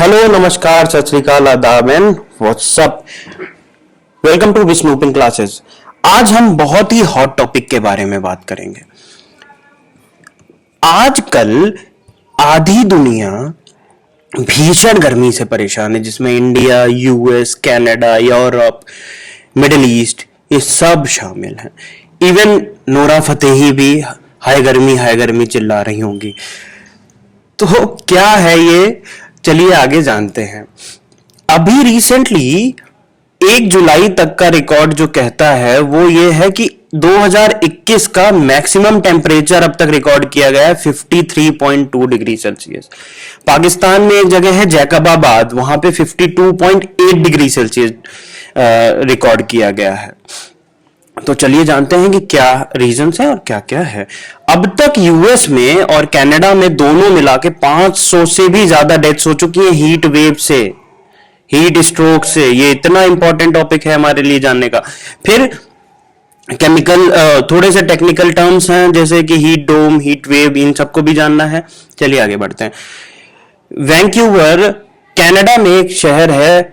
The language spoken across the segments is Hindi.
हेलो, नमस्कार, सत श्री अकाल, आदाब and what's up. Welcome to Vishnu open classes. आज हम बहुत ही हॉट टॉपिक के बारे में बात करेंगे। आजकल आधी दुनिया भीषण गर्मी से परेशान है, जिसमें India, US, Canada, Europe, middle east ये सब शामिल हैं। इवन नोरा फतेही भी हाय गर्मी चिल्ला रही होंगी। तो क्या है ये, चलिए आगे जानते हैं। अभी रिसेंटली 1 जुलाई तक का रिकॉर्ड जो कहता है वो ये है कि 2021 का मैक्सिमम टेम्परेचर अब तक रिकॉर्ड किया गया है 53.2 डिग्री सेल्सियस। पाकिस्तान में एक जगह है जैकबाबाद, वहां पे 52.8 डिग्री सेल्सियस रिकॉर्ड किया गया है। तो चलिए जानते हैं कि क्या रीजंस हैं और क्या क्या है। अब तक यूएस में और कनाडा में दोनों मिला के 500 से भी ज्यादा डेथ्स हो चुकी हैं हीट वेव से, हीट स्ट्रोक से। ये इतना इंपॉर्टेंट टॉपिक है हमारे लिए जानने का। फिर केमिकल थोड़े से टेक्निकल टर्म्स हैं जैसे कि हीट डोम, हीट वेव, इन सबको भी जानना है। चलिए आगे बढ़ते हैं। वैंकूवर कनाडा में एक शहर है,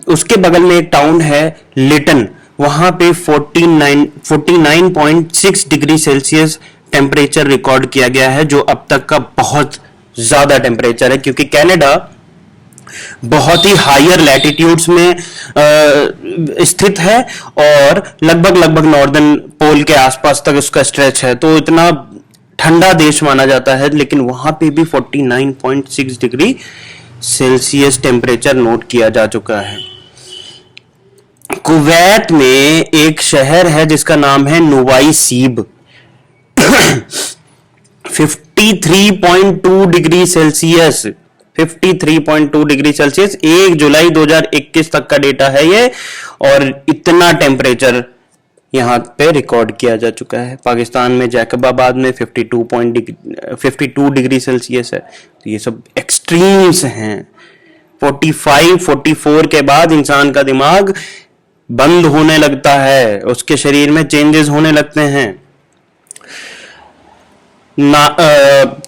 उसके बगल में एक टाउन है लिटन, वहां पे 49.6 डिग्री सेल्सियस टेम्परेचर रिकॉर्ड किया गया है, जो अब तक का बहुत ज्यादा टेम्परेचर है, क्योंकि कनाडा बहुत ही हायर लैटिट्यूड्स में स्थित है और लगभग नॉर्दर्न पोल के आसपास तक उसका स्ट्रेच है, तो इतना ठंडा देश माना जाता है। लेकिन वहां पे भी 49.6 डिग्री सेल्सियस टेम्परेचर नोट किया जा चुका है। कुवैत में एक शहर है जिसका नाम है Nuwaiseeb, 53.2 degree Celsius, 53.2 degree Celsius 1 जुलाई 2021 तक का डेटा है ये, और इतना टेम्परेचर यहां पे रिकॉर्ड किया जा चुका है। पाकिस्तान में जैकबाबाद में 52 डिग्री सेल्सियस है। तो ये सब एक्सट्रीम्स हैं। 44 के बाद इंसान का दिमाग बंद होने लगता है, उसके शरीर में चेंजेस होने लगते हैं।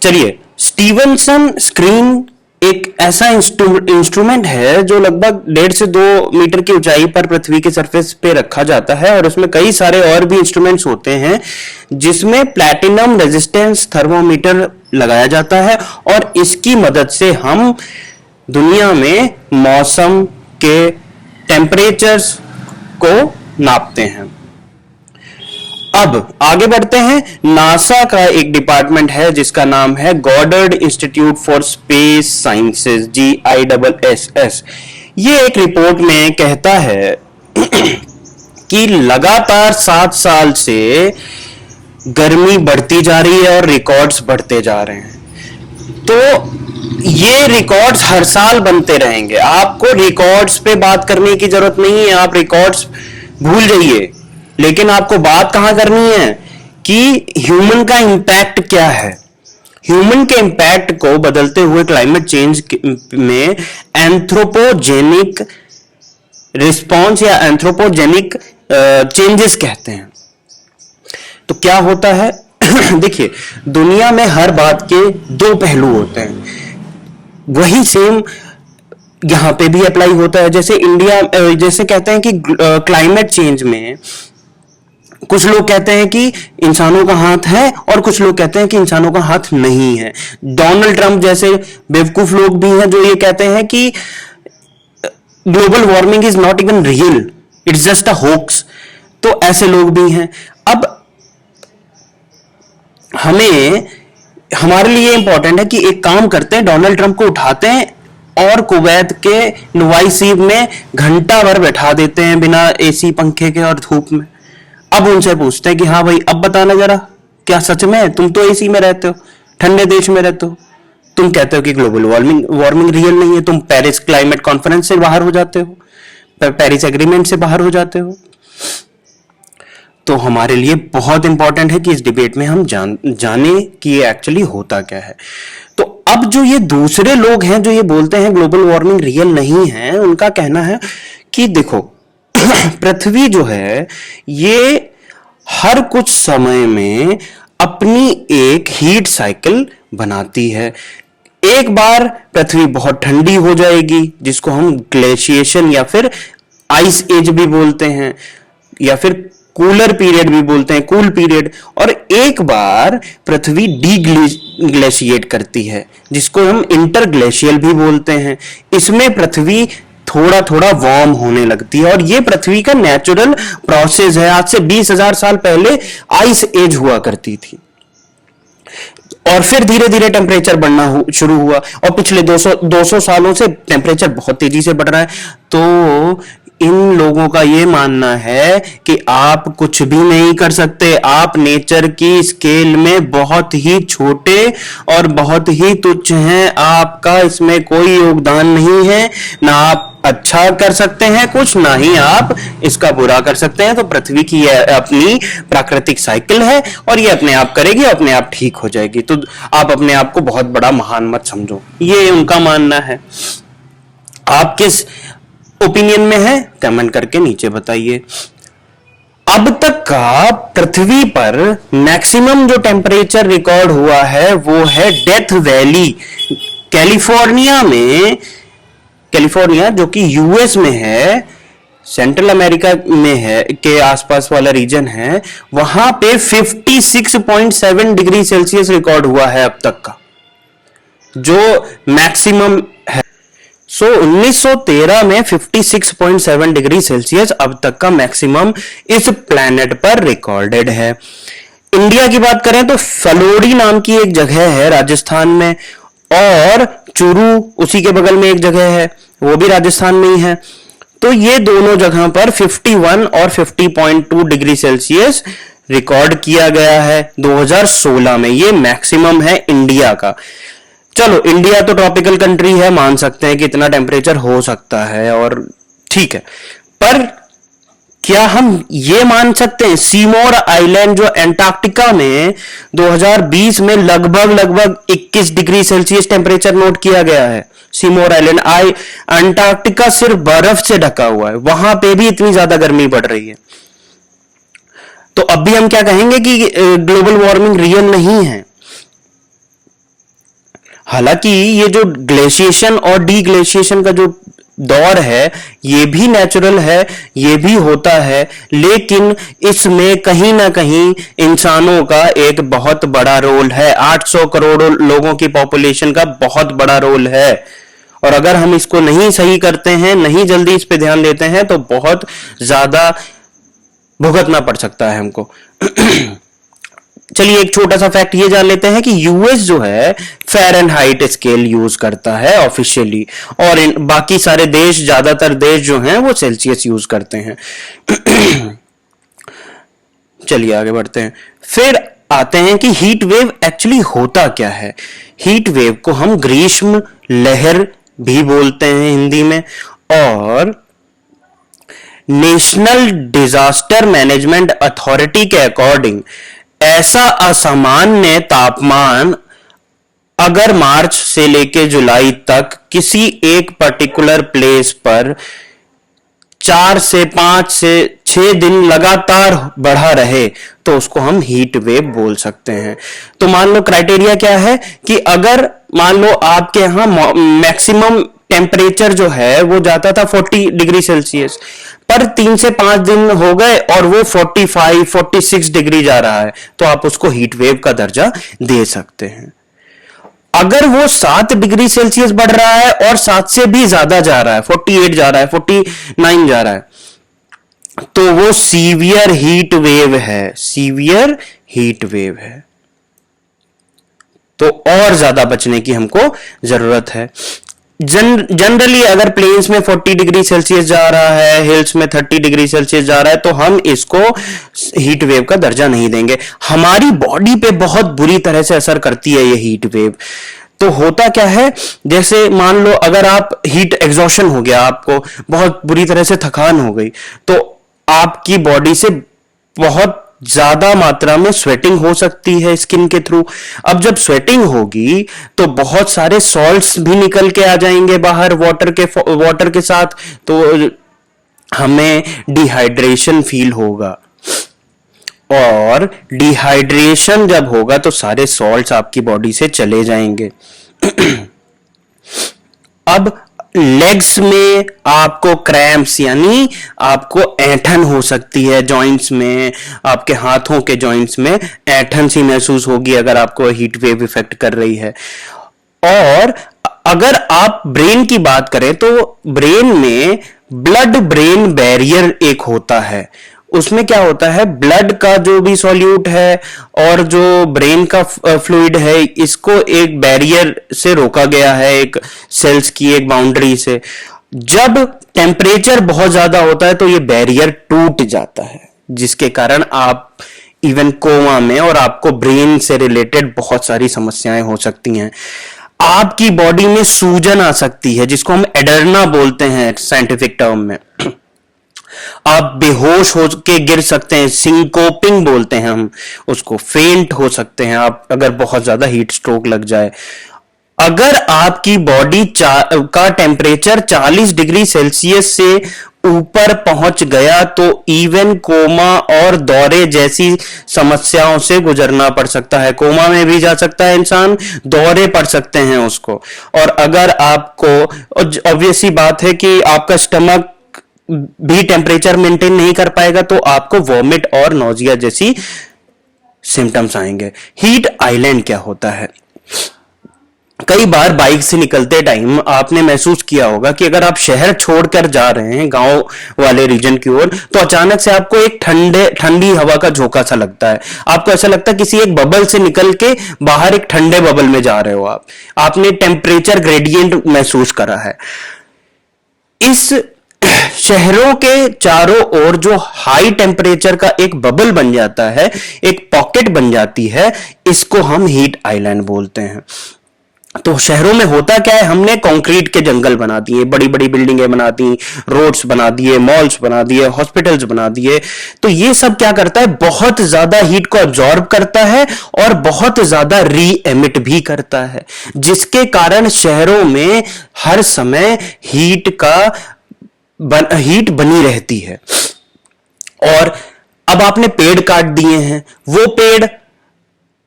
चलिए, स्टीवनसन स्क्रीन एक ऐसा इंस्ट्रूमेंट है जो लगभग 1.5 से 2 मीटर की ऊंचाई पर पृथ्वी के सरफेस पे रखा जाता है, और उसमें कई सारे और भी इंस्ट्रूमेंट्स होते हैं जिसमें प्लैटिनम रेजिस्टेंस थर्मोमीटर लगाया जाता है, और इसकी मदद से हम दुनिया में मौसम के टेम्परेचर्स को नापते हैं। अब आगे बढ़ते हैं। नासा का एक डिपार्टमेंट है जिसका नाम है Goddard Institute for Space Sciences, GISS। ये एक रिपोर्ट में कहता है कि लगातार 7 साल से गर्मी बढ़ती जा रही है और रिकॉर्ड्स बढ़ते जा रहे हैं। तो ये रिकॉर्ड्स हर साल बनते रहेंगे। आपको रिकॉर्ड्स पे बात करने की जरूरत नहीं है, आप रिकॉर्ड्स भूल जाइए। लेकिन आपको बात कहां करनी है कि ह्यूमन का इंपैक्ट क्या है। ह्यूमन के इंपैक्ट को बदलते हुए क्लाइमेट चेंज में एंथ्रोपोजेनिक रिस्पॉन्स या एंथ्रोपोजेनिक चेंजेस कहते हैं। तो क्या होता है देखिए, दुनिया में हर बात के 2 पहलू होते हैं। वही सेम यहां पे भी अप्लाई होता है। जैसे जैसे कहते हैं कि क्लाइमेट चेंज में कुछ लोग कहते हैं कि इंसानों का हाथ है और कुछ लोग कहते हैं कि इंसानों का हाथ नहीं है। डोनाल्ड ट्रंप जैसे बेवकूफ लोग भी हैं जो ये कहते हैं कि global warming is not even real, it's just a hoax. तो ऐसे लोग भी हैं। अब हमारे लिए इंपॉर्टेंट है कि एक काम करते हैं, डोनाल्ड ट्रंप को उठाते हैं और कुवैत के नुवाई सीब में घंटा भर बैठा देते हैं बिना एसी पंखे के और धूप में। अब उनसे पूछते हैं कि हाँ भाई, अब बताना जरा, क्या सच में तुम तो एसी में रहते हो, ठंडे देश में रहते हो, तुम कहते हो कि ग्लोबल वार्मिंग रियल नहीं है, तुम पेरिस क्लाइमेट कॉन्फ्रेंस से बाहर हो जाते हो, पेरिस एग्रीमेंट से बाहर हो जाते हो। तो हमारे लिए बहुत इंपॉर्टेंट है कि इस डिबेट में हम जाने कि ये एक्चुअली होता क्या है। तो अब जो ये दूसरे लोग हैं जो ये बोलते हैं ग्लोबल वार्मिंग रियल नहीं है, उनका कहना है कि देखो पृथ्वी जो है ये हर कुछ समय में अपनी एक हीट साइकिल बनाती है। एक बार पृथ्वी बहुत ठंडी हो जाएगी, जिसको हम ग्लेशिएशन या फिर आइस एज भी बोलते हैं, या फिर कूलर पीरियड भी बोलते हैं, कूल पीरियड। और एक बार पृथ्वी डीग्लेशिएट करती है, जिसको हम इंटरग्लेशियल भी बोलते हैं। इसमें पृथ्वी थोड़ा थोड़ा वार्म होने लगती है, और ये पृथ्वी का नेचुरल प्रोसेस है। आज से 20,000 साल पहले आइस एज हुआ करती थी, और फिर धीरे धीरे टेम्परेचर बढ़ना शुरू हुआ, और पिछले 200 सालों से टेम्परेचर बहुत तेजी से बढ़ रहा है। तो इन लोगों का ये मानना है कि आप कुछ भी नहीं कर सकते, आप नेचर की स्केल में बहुत ही छोटे और बहुत ही तुच्छ हैं, आपका इसमें कोई योगदान नहीं है, ना आप अच्छा कर सकते हैं कुछ, ना ही आप इसका बुरा कर सकते हैं। तो पृथ्वी की यह अपनी प्राकृतिक साइकिल है, और ये अपने आप करेगी, अपने आप ठीक हो जाएगी। तो आप अपने आप को बहुत बड़ा महान मत समझो, ये उनका मानना है। आप किस ओपिनियन में है, कमेंट करके नीचे बताइए। अब तक का पृथ्वी पर मैक्सिमम जो टेम्परेचर रिकॉर्ड हुआ है वो है डेथ वैली, कैलिफोर्निया में। कैलिफोर्निया जो कि यूएस में है, सेंट्रल अमेरिका में है, के आसपास वाला रीजन है, वहां पे 56.7 डिग्री सेल्सियस रिकॉर्ड हुआ है अब तक का, जो मैक्सिमम है। 1913 में 56.7 डिग्री सेल्सियस अब तक का मैक्सिमम इस प्लैनेट पर रिकॉर्डेड है। इंडिया की बात करें तो फलोड़ी नाम की एक जगह है राजस्थान में, और चूरू उसी के बगल में एक जगह है, वो भी राजस्थान में ही है। तो ये दोनों जगह पर 51 और 50.2 डिग्री सेल्सियस रिकॉर्ड किया गया है 2016 में। ये मैक्सिमम है इंडिया का। चलो, इंडिया तो ट्रॉपिकल कंट्री है, मान सकते हैं कि इतना टेम्परेचर हो सकता है, और ठीक है। पर क्या हम ये मान सकते हैं सीमोर आइलैंड जो एंटार्क्टिका में 2020 में लगभग 21 डिग्री सेल्सियस टेम्परेचर नोट किया गया है। सीमोर आइलैंड, अंटार्कटिका सिर्फ बर्फ से ढका हुआ है, वहां पे भी इतनी ज्यादा गर्मी बढ़ रही है। तो अब भी हम क्या कहेंगे कि ग्लोबल वार्मिंग रियल नहीं है। हालांकि ये जो ग्लेशिएशन और डीग्लेशिएशन का जो दौर है, ये भी नेचुरल है, ये भी होता है, लेकिन इसमें कहीं ना कहीं इंसानों का एक बहुत बड़ा रोल है। 800 करोड़ लोगों की पॉपुलेशन का बहुत बड़ा रोल है, और अगर हम इसको नहीं सही करते हैं, नहीं जल्दी इस पे ध्यान देते हैं, तो बहुत ज्यादा भुगतना पड़ सकता है हमको। चलिए एक छोटा सा फैक्ट ये जान लेते हैं कि यूएस जो है फ़ारेनहाइट स्केल यूज करता है ऑफिशियली, और बाकी सारे देश, ज्यादातर देश जो हैं वो सेल्सियस यूज करते हैं। चलिए आगे बढ़ते हैं। फिर आते हैं कि हीट वेव एक्चुअली होता क्या है। हीट वेव को हम ग्रीष्म लहर भी बोलते हैं हिंदी में, और नेशनल डिजास्टर मैनेजमेंट अथॉरिटी के अकॉर्डिंग ऐसा असामान्य तापमान अगर मार्च से लेके जुलाई तक किसी एक पर्टिकुलर प्लेस पर 4 से 5 से 6 दिन लगातार बढ़ा रहे, तो उसको हम हीट वेव बोल सकते हैं। तो मान लो क्राइटेरिया क्या है कि अगर मान लो आपके यहां मैक्सिमम टेम्परेचर जो है वो जाता था 40 डिग्री सेल्सियस, पर 3 से 5 दिन हो गए और वो 45, 46 डिग्री जा रहा है, तो आप उसको हीट वेव का दर्जा दे सकते हैं। अगर वो 7 डिग्री सेल्सियस बढ़ रहा है और 7 से भी ज्यादा जा रहा है, 48 जा रहा है, 49 जा रहा है, तो वो सीवियर हीट वेव है, सीवियर हीट वेव है। तो और ज्यादा बचने की हमको जरूरत है। जनरली अगर प्लेन्स में 40 डिग्री सेल्सियस जा रहा है, हिल्स में 30 डिग्री सेल्सियस जा रहा है, तो हम इसको हीट वेव का दर्जा नहीं देंगे। हमारी बॉडी पे बहुत बुरी तरह से असर करती है ये हीट वेव। तो होता क्या है, जैसे मान लो अगर आप हीट एग्जॉशन हो गया, आपको बहुत बुरी तरह से थकान हो गई, तो आपकी बॉडी से बहुत ज्यादा मात्रा में स्वेटिंग हो सकती है स्किन के थ्रू। अब जब स्वेटिंग होगी तो बहुत सारे सॉल्ट्स भी निकल के आ जाएंगे बाहर वाटर के साथ, तो हमें डिहाइड्रेशन फील होगा, और डिहाइड्रेशन जब होगा तो सारे सॉल्ट्स आपकी बॉडी से चले जाएंगे। अब लेग्स में आपको क्रैम्प्स यानी आपको ऐंठन हो सकती है, जॉइंट्स में, आपके हाथों के जॉइंट्स में ऐंठन सी महसूस होगी अगर आपको हीट वेव इफेक्ट कर रही है। और अगर आप ब्रेन की बात करें तो ब्रेन में ब्लड ब्रेन बैरियर एक होता है। उसमें क्या होता है, ब्लड का जो भी सॉल्यूट है और जो ब्रेन का फ्लूइड है, इसको एक बैरियर से रोका गया है, एक सेल्स की एक बाउंड्री से। जब टेम्परेचर बहुत ज्यादा होता है तो ये बैरियर टूट जाता है, जिसके कारण आप इवन कोमा में और आपको ब्रेन से रिलेटेड बहुत सारी समस्याएं हो सकती हैं। आपकी बॉडी में सूजन आ सकती है, जिसको हम एडर्ना बोलते हैं साइंटिफिक टर्म में। आप बेहोश हो के गिर सकते हैं, सिंकोपिंग बोलते हैं हम उसको, फेंट हो सकते हैं आप अगर बहुत ज्यादा हीट स्ट्रोक लग जाए। अगर आपकी बॉडी का टेम्परेचर 40 डिग्री सेल्सियस से ऊपर पहुंच गया तो इवन कोमा और दौरे जैसी समस्याओं से गुजरना पड़ सकता है। कोमा में भी जा सकता है इंसान, दौरे पड़ सकते हैं उसको। और अगर आपको, ऑब्वियस सी बात है कि आपका स्टमक भी टेम्परेचर मेंटेन नहीं कर पाएगा तो आपको वॉमिट और नोजिया जैसी सिम्टम्स आएंगे। हीट आइलैंड क्या होता है? कई बार बाइक से निकलते टाइम आपने महसूस किया होगा कि अगर आप शहर छोड़कर जा रहे हैं गांव वाले रीजन की ओर, तो अचानक से आपको एक ठंडी हवा का झोंका सा लगता है। आपको ऐसा लगता है किसी एक बबल से निकल के बाहर एक ठंडे बबल में जा रहे हो आप। आपने टेम्परेचर ग्रेडियंट महसूस करा है। इस शहरों के चारों ओर जो हाई टेम्परेचर का एक बबल बन जाता है, एक पॉकेट बन जाती है, इसको हम हीट आइलैंड बोलते हैं। तो शहरों में होता क्या है, हमने कंक्रीट के जंगल बना दिए, बड़ी बड़ी बिल्डिंगें बना दी, रोड्स बना दिए, मॉल्स बना दिए, हॉस्पिटल्स बना दिए। तो ये सब क्या करता है, बहुत ज्यादा हीट को अब्जॉर्ब करता है और बहुत ज्यादा री एमिट भी करता है, जिसके कारण शहरों में हर समय हीट बनी रहती है। और अब आपने पेड़ काट दिए हैं, वो पेड़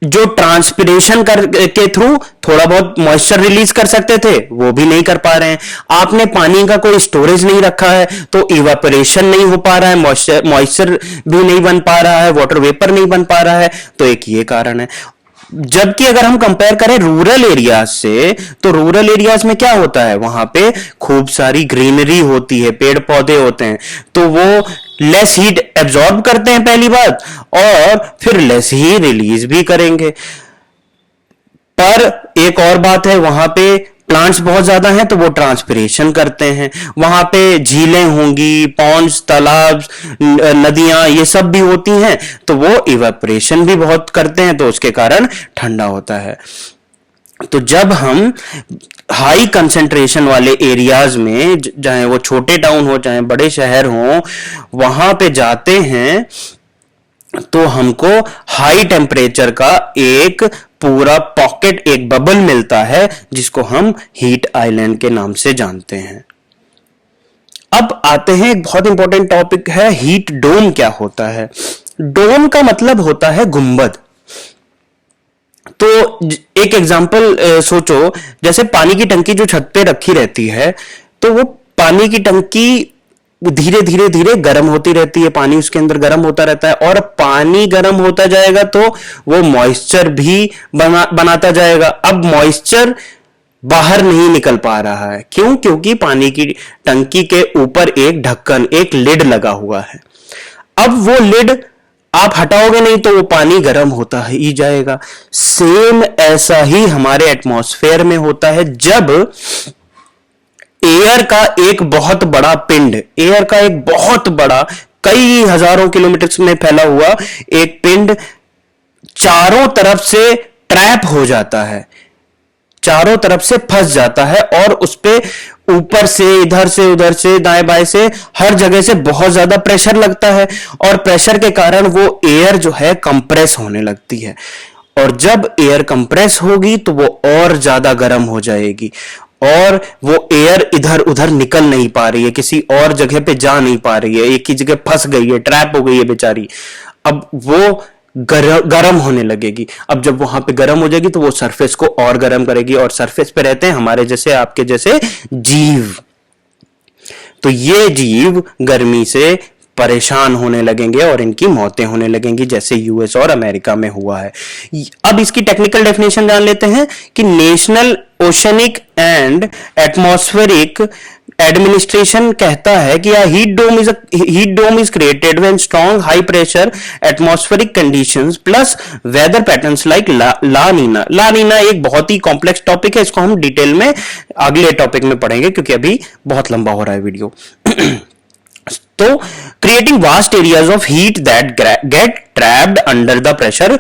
जो ट्रांसपिरेशन के थ्रू थोड़ा बहुत मॉइस्चर रिलीज कर सकते थे, वो भी नहीं कर पा रहे हैं। आपने पानी का कोई स्टोरेज नहीं रखा है तो इवापोरेशन नहीं हो पा रहा है, मॉइस्चर भी नहीं बन पा रहा है, वाटर वेपर नहीं बन पा रहा है। तो एक ये कारण है। जबकि अगर हम कंपेयर करें रूरल एरियाज से, तो रूरल एरियाज में क्या होता है, वहां पे खूब सारी ग्रीनरी होती है, पेड़ पौधे होते हैं, तो वो लेस हीट एब्जॉर्ब करते हैं पहली बात, और फिर लेस ही रिलीज भी करेंगे। पर एक और बात है, वहां पे प्लांट्स बहुत ज्यादा हैं तो वो ट्रांसपिरेशन करते हैं। वहां पे झीलें होंगी, पॉन्ड्स, तालाब, नदियां, ये सब भी होती हैं, तो वो इवेपोरेशन भी बहुत करते हैं, तो उसके कारण ठंडा होता है। तो जब हम हाई कंसंट्रेशन वाले एरियाज में, चाहे वो छोटे टाउन हो चाहे बड़े शहर हो, वहां पे जाते हैं तो हमको हाई टेम्परेचर का एक पूरा पॉकेट, एक बबल मिलता है, जिसको हम हीट आइलैंड के नाम से जानते हैं। अब आते हैं, एक बहुत इंपॉर्टेंट टॉपिक है, हीट डोम क्या होता है। डोम का मतलब होता है गुंबद। तो एक एग्जांपल सोचो, जैसे पानी की टंकी जो छत पे रखी रहती है, तो वो पानी की टंकी धीरे धीरे धीरे गर्म होती रहती है, पानी उसके अंदर गर्म होता रहता है, और पानी गर्म होता जाएगा तो वो मॉइस्चर भी बनाता जाएगा। अब मॉइस्चर बाहर नहीं निकल पा रहा है, क्यों? क्योंकि पानी की टंकी के ऊपर एक ढक्कन, एक लिड लगा हुआ है। अब वो लिड आप हटाओगे नहीं तो वो पानी गर्म होता ही जाएगा। सेम ऐसा ही हमारे एटमॉस्फेयर में होता है। जब एयर का एक बहुत बड़ा पिंड, एयर का एक बहुत बड़ा, कई हजारों किलोमीटर में फैला हुआ एक पिंड चारों तरफ से ट्रैप हो जाता है, चारों तरफ से फंस जाता है, और उस पे ऊपर से, इधर से, उधर से, दाएं बाएं से, हर जगह से बहुत ज्यादा प्रेशर लगता है, और प्रेशर के कारण वो एयर जो है कंप्रेस होने लगती है। और जब एयर कंप्रेस होगी तो वो और ज्यादा गर्म हो जाएगी, और वो एयर इधर उधर निकल नहीं पा रही है, किसी और जगह पे जा नहीं पा रही है, एक ही जगह फंस गई है, ट्रैप हो गई है बेचारी। अब वो गर्म होने लगेगी। अब जब वहां पे गर्म हो जाएगी तो वो सरफेस को और गर्म करेगी, और सरफेस पे रहते हैं हमारे जैसे आपके जैसे जीव। तो ये जीव गर्मी से परेशान होने लगेंगे और इनकी मौतें होने लगेंगी, जैसे यूएस और अमेरिका में हुआ है। अब इसकी टेक्निकल डेफिनेशन जान लेते हैं कि National Oceanic and Atmospheric Administration कहता है कि heat dome is created when strong high pressure atmospheric conditions plus weather patterns like La Nina. La Nina एक बहुत ही कॉम्प्लेक्स टॉपिक है, इसको हम डिटेल में अगले टॉपिक में पढ़ेंगे क्योंकि अभी बहुत लंबा हो रहा है वीडियो। तो creating vast areas of heat that get trapped under the pressure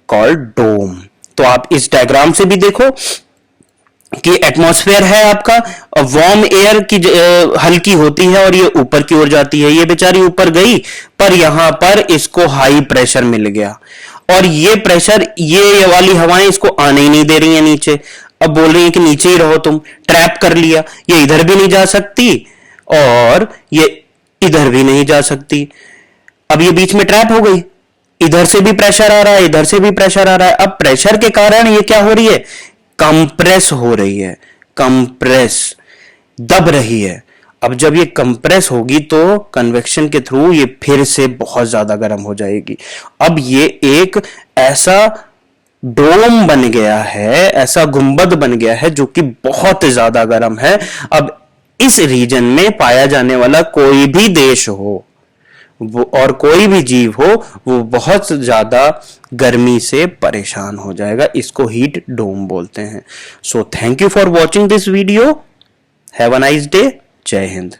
called dome. तो आप इस डायग्राम से भी देखो कि एटमॉस्फेयर है आपका, वार्म एयर की हल्की होती है और ये ऊपर की ओर जाती है। ये बेचारी ऊपर गई पर यहां पर इसको हाई प्रेशर मिल गया, और ये प्रेशर, ये वाली हवाएं इसको आने ही नहीं दे रही है नीचे। अब बोल रही है कि नीचे ही रहो तुम, ट्रैप कर लिया। ये इधर भी नहीं जा सकती और ये इधर भी नहीं जा सकती। अब ये बीच में ट्रैप हो गई, इधर से भी प्रेशर आ रहा है, इधर से भी प्रेशर आ रहा है। अब प्रेशर के कारण ये क्या हो रही है, कंप्रेस हो रही है, कंप्रेस, दब रही है। अब जब ये कंप्रेस होगी तो कन्वेक्शन के थ्रू ये फिर से बहुत ज्यादा गर्म हो जाएगी। अब ये एक ऐसा डोम बन गया है, ऐसा गुंबद बन गया है जो कि बहुत ज्यादा गर्म है। अब इस रीजन में पाया जाने वाला कोई भी देश हो वो और कोई भी जीव हो, वो बहुत ज्यादा गर्मी से परेशान हो जाएगा। इसको हीट डोम बोलते हैं। So thank you for watching this video. Have a nice day. जय हिंद।